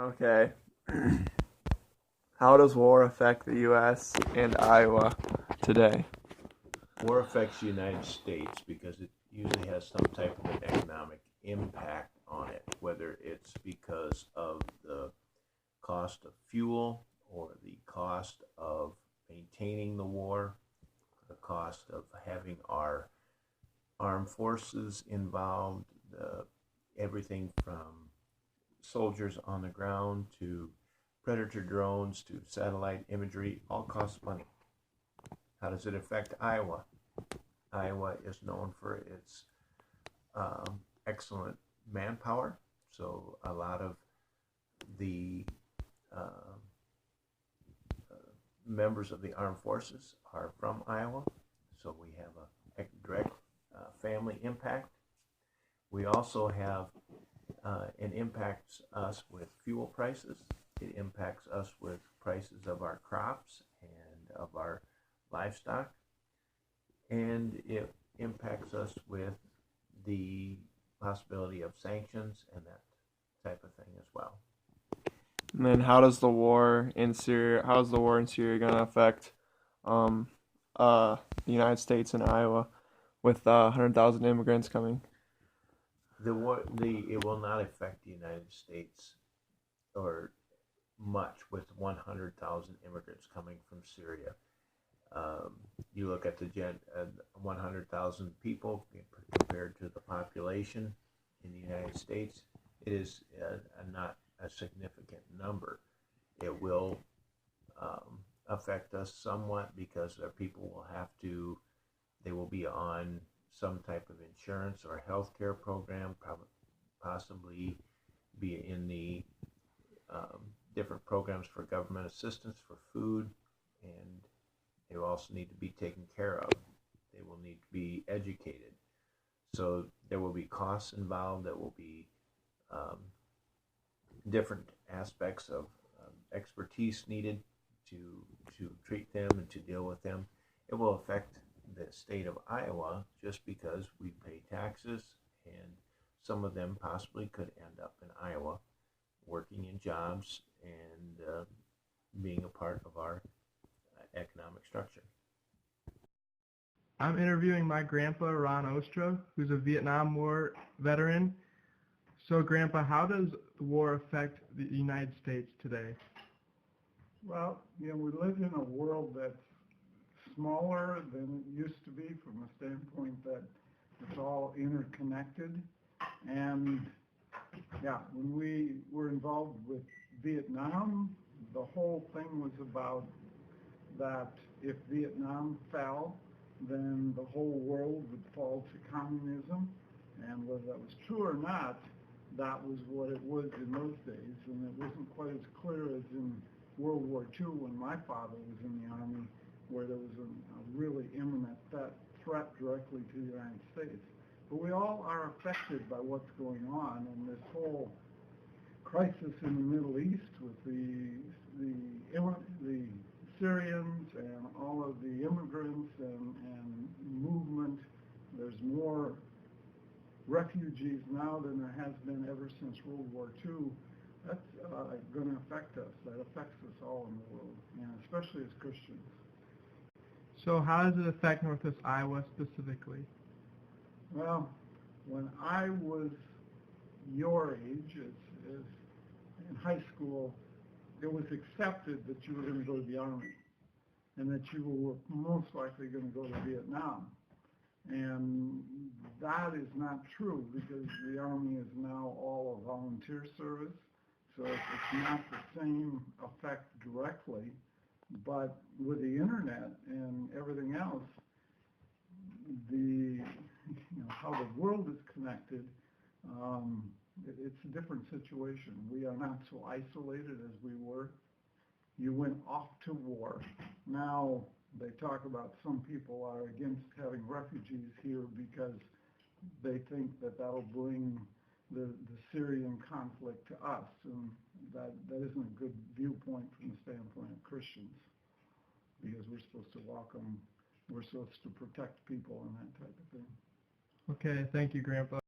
Okay. How does war affect the U.S. and Iowa today? War affects the United States because it usually has some type of an economic impact on it, whether it's because of the cost of fuel or the cost of maintaining the war, the cost of having our armed forces involved, everything from soldiers on the ground to predator drones to satellite imagery, all costs money. How does it affect Iowa? Iowa is known for its excellent manpower, so a lot of the uh, members of the armed forces are from Iowa, so we have a direct family impact. We also have it impacts us with fuel prices. It impacts us with prices of our crops and of our livestock, and it impacts us with the possibility of sanctions and that type of thing as well. And then how does the war in Syria? How is the war in Syria going to affect um, the United States and Iowa with 100,000 immigrants coming? It will not affect the United States or much with 100,000 immigrants coming from Syria. You look at the 100,000 people compared to the population in the United States, it is not a significant number. It will affect us somewhat because our people will have to, they will be on some type of insurance or health care program, possibly be in the different programs for government assistance for food, and they will also need to be taken care of. They will need to be educated. So there will be costs involved. There will be um, different aspects of expertise needed to treat them and to deal with them. It will affect the state of Iowa just because we pay taxes, and some of them possibly could end up in Iowa working in jobs and being a part of our economic structure. I'm interviewing my grandpa, Ron Ostra, who's a Vietnam War veteran. So, Grandpa, how does the war affect the United States today? Well, we live in a world that's smaller than it used to be from the standpoint that it's all interconnected. And yeah, when we were involved with Vietnam, the whole thing was about that if Vietnam fell, then the whole world would fall to communism. And whether that was true or not, that was what it was in those days. And it wasn't quite as clear as in World War II when my father was in the Army, where there was a really imminent threat directly to the United States. But we all are affected by what's going on, and this whole crisis in the Middle East with the Syrians and all of the immigrants and movement. There's more refugees now than there has been ever since World War II. That's going to affect us. That affects us all in the world, and especially as Christians. So, how does it affect Northwest Iowa specifically? Well, when I was your age, as in high school, it was accepted that you were going to go to the Army and that you were most likely going to go to Vietnam. And that is not true because the Army is now all a volunteer service, so it's not the same effect directly. But with the internet and everything else, how the world is connected, it's a different situation. We are not so isolated as we were. You went off to war. Now they talk about some people are against having refugees here because they think that that'll bring the Syrian conflict to us, and that isn't a good viewpoint from the standpoint of Christians, because we're supposed to welcome, we're supposed to protect people and that type of thing. Okay, thank you, Grandpa.